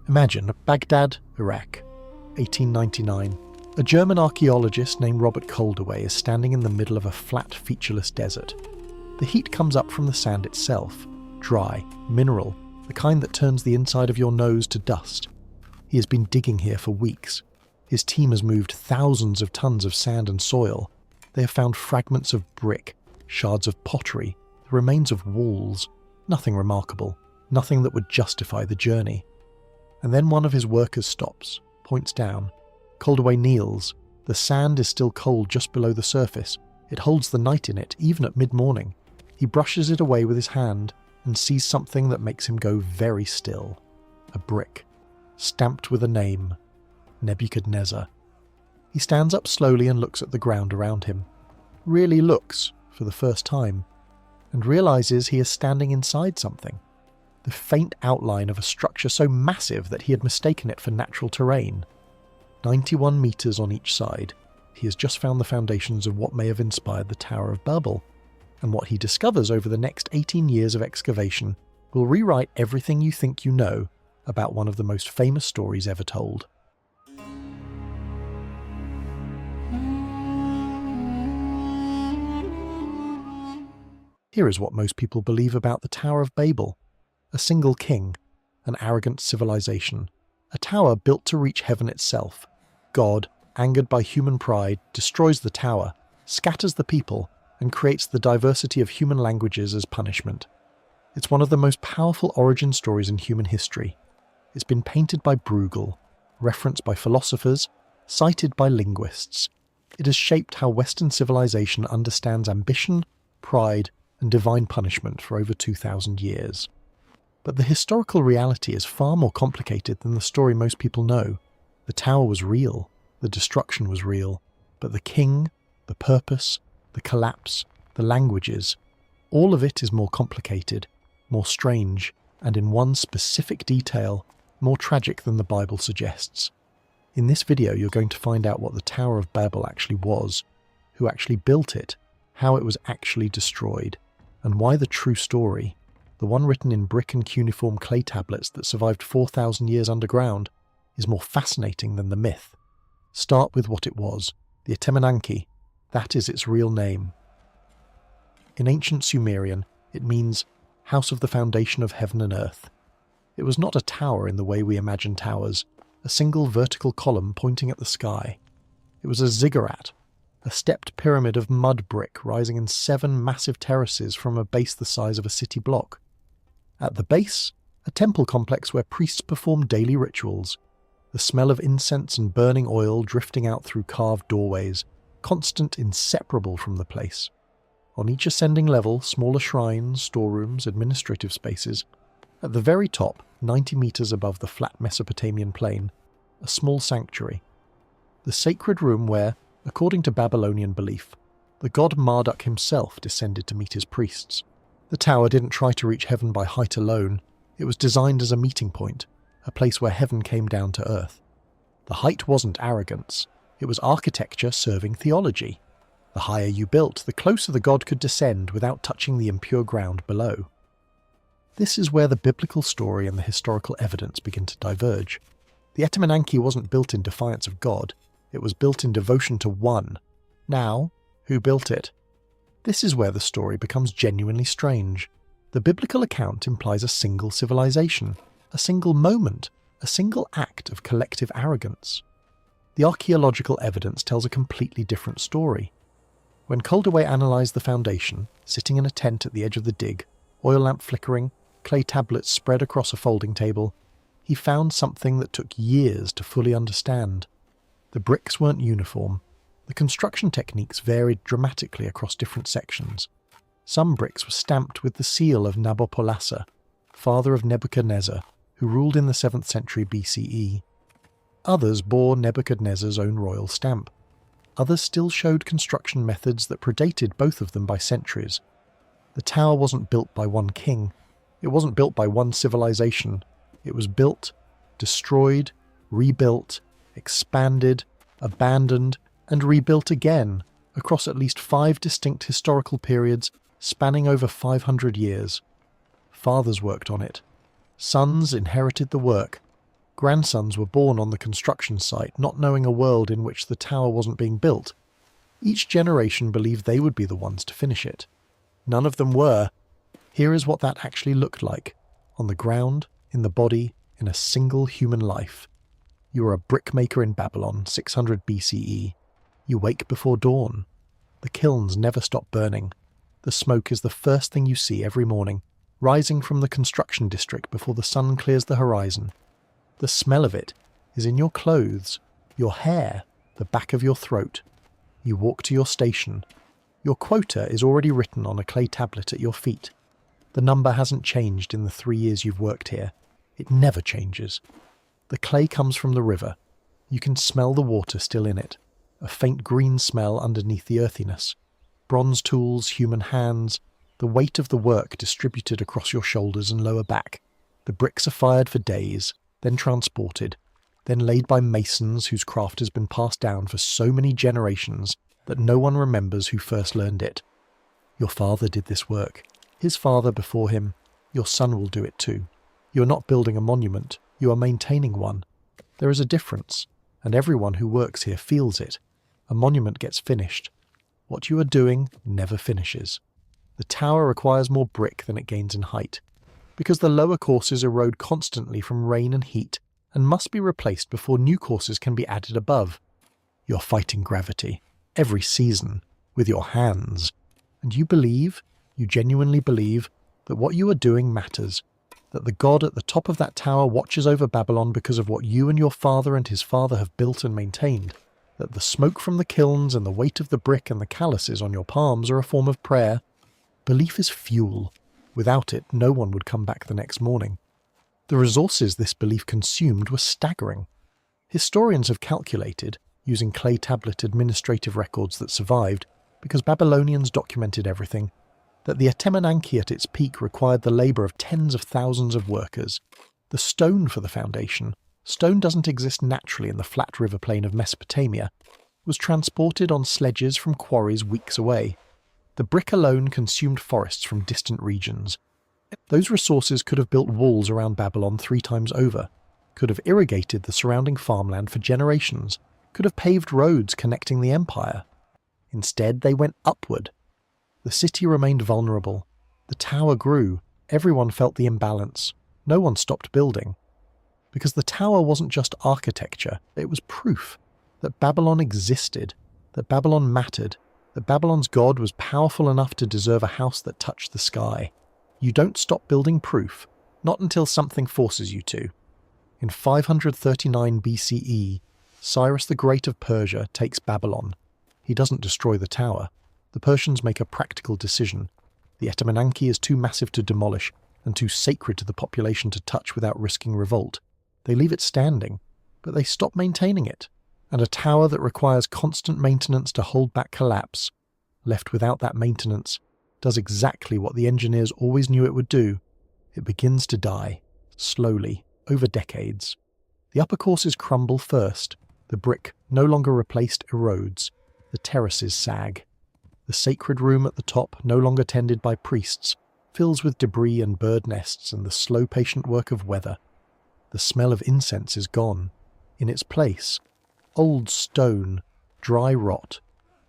Imagine Baghdad, Iraq, 1899. A German archaeologist named Robert Koldewey is standing in the middle of a flat, featureless desert. The heat comes up from the sand itself, dry, mineral, the kind that turns the inside of your nose to dust. He has been digging here for weeks. His team has moved thousands of tons of sand and soil. They have found fragments of brick, shards of pottery, the remains of walls. Nothing remarkable, nothing that would justify the journey. And then one of his workers stops, points down. Koldewey kneels. The sand is still cold just below the surface. It holds the night in it, even at mid-morning. He brushes it away with his hand and sees something that makes him go very still. A brick, stamped with a name, Nebuchadnezzar. He stands up slowly and looks at the ground around him. Really looks, for the first time, and realizes he is standing inside something. The faint outline of a structure so massive that he had mistaken it for natural terrain. 91 meters on each side, he has just found the foundations of what may have inspired the Tower of Babel, and what he discovers over the next 18 years of excavation will rewrite everything you think you know about one of the most famous stories ever told. Here is what most people believe about the Tower of Babel. A single king, an arrogant civilization, a tower built to reach heaven itself. God, angered by human pride, destroys the tower, scatters the people, and creates the diversity of human languages as punishment. It's one of the most powerful origin stories in human history. It's been painted by Bruegel, referenced by philosophers, cited by linguists. It has shaped how Western civilization understands ambition, pride, and divine punishment for over 2,000 years. But the historical reality is far more complicated than the story most people know. The tower was real, the destruction was real, but the king, the purpose, the collapse, the languages, all of it is more complicated, more strange, and in one specific detail, more tragic than the Bible suggests. In this video, you're going to find out what the Tower of Babel actually was, who actually built it, how it was actually destroyed, and why the true story, the one written in brick and cuneiform clay tablets that survived 4,000 years underground, is more fascinating than the myth. Start with what it was, the Etemenanki. That is its real name. In ancient Sumerian, it means house of the foundation of heaven and earth. It was not a tower in the way we imagine towers, a single vertical column pointing at the sky. It was a ziggurat, a stepped pyramid of mud brick rising in 7 massive terraces from a base the size of a city block. At the base, a temple complex where priests performed daily rituals, the smell of incense and burning oil drifting out through carved doorways, constant, inseparable from the place. On each ascending level, smaller shrines, storerooms, administrative spaces. At the very top, 90 meters above the flat Mesopotamian plain, a small sanctuary. The sacred room where, according to Babylonian belief, the god Marduk himself descended to meet his priests. The tower didn't try to reach heaven by height alone. It was designed as a meeting point, a place where heaven came down to earth. The height wasn't arrogance. It was architecture serving theology. The higher you built, the closer the god could descend without touching the impure ground below. This is where the biblical story and the historical evidence begin to diverge. The Etemenanki wasn't built in defiance of God. It was built in devotion to one. Now, who built it? This is where the story becomes genuinely strange. The biblical account implies a single civilization, a single moment, a single act of collective arrogance. The archaeological evidence tells a completely different story. When Koldewey analysed the foundation, sitting in a tent at the edge of the dig, oil lamp flickering, clay tablets spread across a folding table, he found something that took years to fully understand. The bricks weren't uniform. The construction techniques varied dramatically across different sections. Some bricks were stamped with the seal of Nabopolassar, father of Nebuchadnezzar, who ruled in the 7th century BCE. Others bore Nebuchadnezzar's own royal stamp. Others still showed construction methods that predated both of them by centuries. The tower wasn't built by one king. It wasn't built by one civilization. It was built, destroyed, rebuilt, expanded, abandoned, and rebuilt again across at least 5 distinct historical periods spanning over 500 years. Fathers worked on it. Sons inherited the work. Grandsons were born on the construction site, not knowing a world in which the tower wasn't being built. Each generation believed they would be the ones to finish it. None of them were. Here is what that actually looked like. On the ground, in the body, in a single human life. You are a brickmaker in Babylon, 600 BCE. You wake before dawn. The kilns never stop burning. The smoke is the first thing you see every morning, rising from the construction district before the sun clears the horizon. The smell of it is in your clothes, your hair, the back of your throat. You walk to your station. Your quota is already written on a clay tablet at your feet. The number hasn't changed in the 3 years you've worked here. It never changes. The clay comes from the river. You can smell the water still in it, a faint green smell underneath the earthiness. Bronze tools, human hands, the weight of the work distributed across your shoulders and lower back. The bricks are fired for days, then transported, then laid by masons whose craft has been passed down for so many generations that no one remembers who first learned it. Your father did this work. His father before him. Your son will do it too. You are not building a monument. You are maintaining one. There is a difference, and everyone who works here feels it. A monument gets finished. What you are doing never finishes. The tower requires more brick than it gains in height, because the lower courses erode constantly from rain and heat and must be replaced before new courses can be added above. You're fighting gravity, every season, with your hands, and you genuinely believe, that what you are doing matters, that the God at the top of that tower watches over Babylon because of what you and your father and his father have built and maintained, that the smoke from the kilns and the weight of the brick and the calluses on your palms are a form of prayer. Belief is fuel. Without it, no one would come back the next morning. The resources this belief consumed were staggering. Historians have calculated, using clay tablet administrative records that survived, because Babylonians documented everything, that the Etemenanki at its peak required the labour of tens of thousands of workers. The stone for the foundation, stone doesn't exist naturally in the flat river plain of Mesopotamia, was transported on sledges from quarries weeks away. The brick alone consumed forests from distant regions. Those resources could have built walls around Babylon 3 times over, could have irrigated the surrounding farmland for generations, could have paved roads connecting the empire. Instead, they went upward. The city remained vulnerable. The tower grew. Everyone felt the imbalance. No one stopped building. Because the tower wasn't just architecture, it was proof that Babylon existed, that Babylon mattered, that Babylon's god was powerful enough to deserve a house that touched the sky. You don't stop building proof, not until something forces you to. In 539 BCE, Cyrus the Great of Persia takes Babylon. He doesn't destroy the tower. The Persians make a practical decision. The Etemenanki is too massive to demolish and too sacred to the population to touch without risking revolt. They leave it standing, but they stop maintaining it. And a tower that requires constant maintenance to hold back collapse, left without that maintenance, does exactly what the engineers always knew it would do. It begins to die, slowly, over decades. The upper courses crumble first. The brick, no longer replaced, erodes. The terraces sag. The sacred room at the top, no longer tended by priests, fills with debris and bird nests and the slow patient work of weather. The smell of incense is gone. In its place, old stone, dry rot,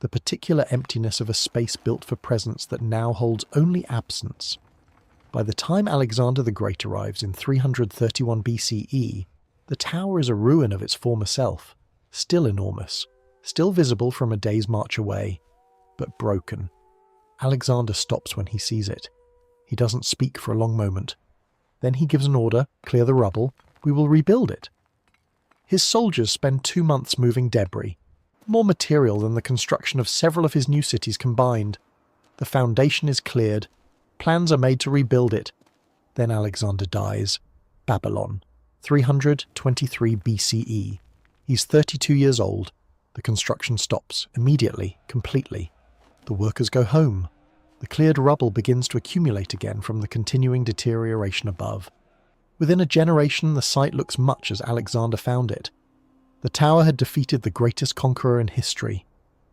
the particular emptiness of a space built for presence that now holds only absence. By the time Alexander the Great arrives in 331 BCE, the tower is a ruin of its former self, still enormous, still visible from a day's march away, but broken. Alexander stops when he sees it. He doesn't speak for a long moment. Then he gives an order, clear the rubble, we will rebuild it. His soldiers spend 2 months moving debris, more material than the construction of several of his new cities combined. The foundation is cleared, plans are made to rebuild it. Then Alexander dies. Babylon, 323 BCE. He's 32 years old. The construction stops, immediately, completely. The workers go home. The cleared rubble begins to accumulate again from the continuing deterioration above. Within a generation, the site looks much as Alexander found it. The tower had defeated the greatest conqueror in history.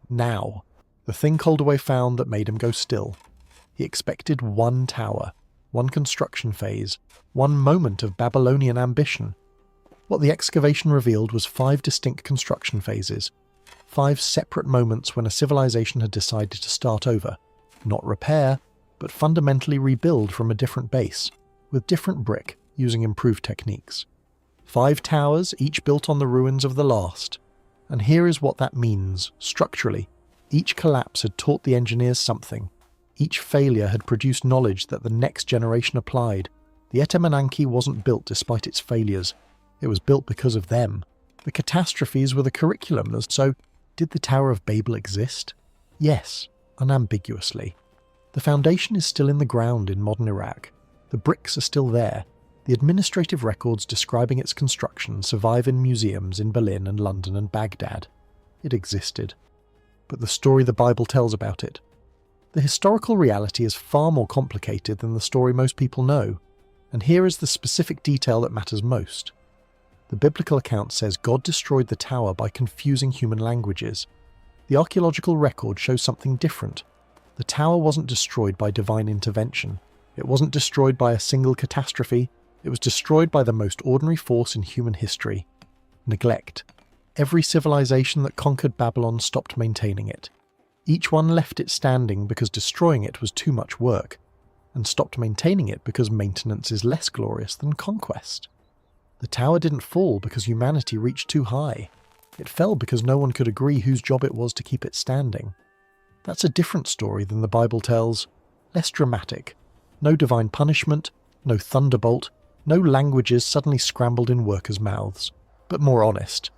Now, the thing Koldewey found that made him go still. He expected one tower, one construction phase, one moment of Babylonian ambition. What the excavation revealed was 5 distinct construction phases, 5 separate moments when a civilization had decided to start over, not repair, but fundamentally rebuild from a different base, with different brick, using improved techniques. 5 towers, each built on the ruins of the last. And here is what that means, structurally. Each collapse had taught the engineers something. Each failure had produced knowledge that the next generation applied. The Etemenanki wasn't built despite its failures. It was built because of them. The catastrophes were the curriculum, so did the Tower of Babel exist? Yes, unambiguously. The foundation is still in the ground in modern Iraq. The bricks are still there. The administrative records describing its construction survive in museums in Berlin and London and Baghdad. It existed. But the story the Bible tells about it. The historical reality is far more complicated than the story most people know, and here is the specific detail that matters most. The biblical account says God destroyed the tower by confusing human languages. The archaeological record shows something different. The tower wasn't destroyed by divine intervention. It wasn't destroyed by a single catastrophe. It was destroyed by the most ordinary force in human history: neglect. Every civilization that conquered Babylon stopped maintaining it. Each one left it standing because destroying it was too much work, and stopped maintaining it because maintenance is less glorious than conquest. The tower didn't fall because humanity reached too high. It fell because no one could agree whose job it was to keep it standing. That's a different story than the Bible tells. Less dramatic. No divine punishment, no thunderbolt, no languages suddenly scrambled in workers' mouths, but more honest.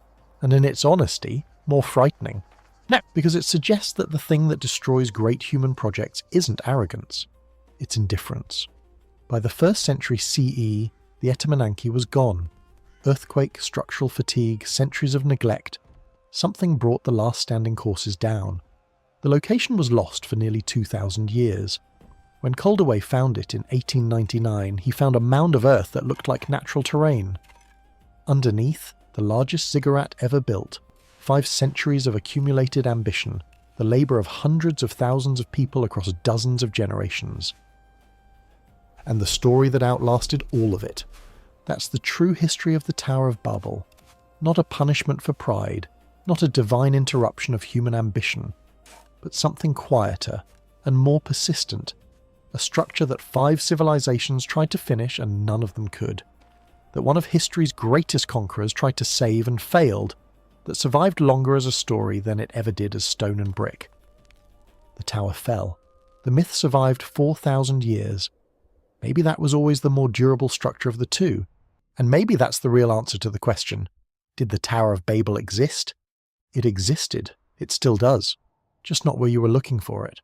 And in its honesty, more frightening. No, because it suggests that the thing that destroys great human projects isn't arrogance. It's indifference. By the 1st century CE, the Etemenanki was gone. Earthquake, structural fatigue, centuries of neglect. Something brought the last standing courses down. The location was lost for nearly 2,000 years. When Koldewey found it in 1899, he found a mound of earth that looked like natural terrain. Underneath, the largest ziggurat ever built, 5 centuries of accumulated ambition, the labour of hundreds of thousands of people across dozens of generations. And the story that outlasted all of it. That's the true history of the Tower of Babel. Not a punishment for pride, not a divine interruption of human ambition, but something quieter and more persistent. A structure that 5 civilizations tried to finish and none of them could. That one of history's greatest conquerors tried to save and failed. That survived longer as a story than it ever did as stone and brick. The tower fell. The myth survived 4,000 years. Maybe that was always the more durable structure of the two. And maybe that's the real answer to the question, did the Tower of Babel exist? It existed. It still does. Just not where you were looking for it.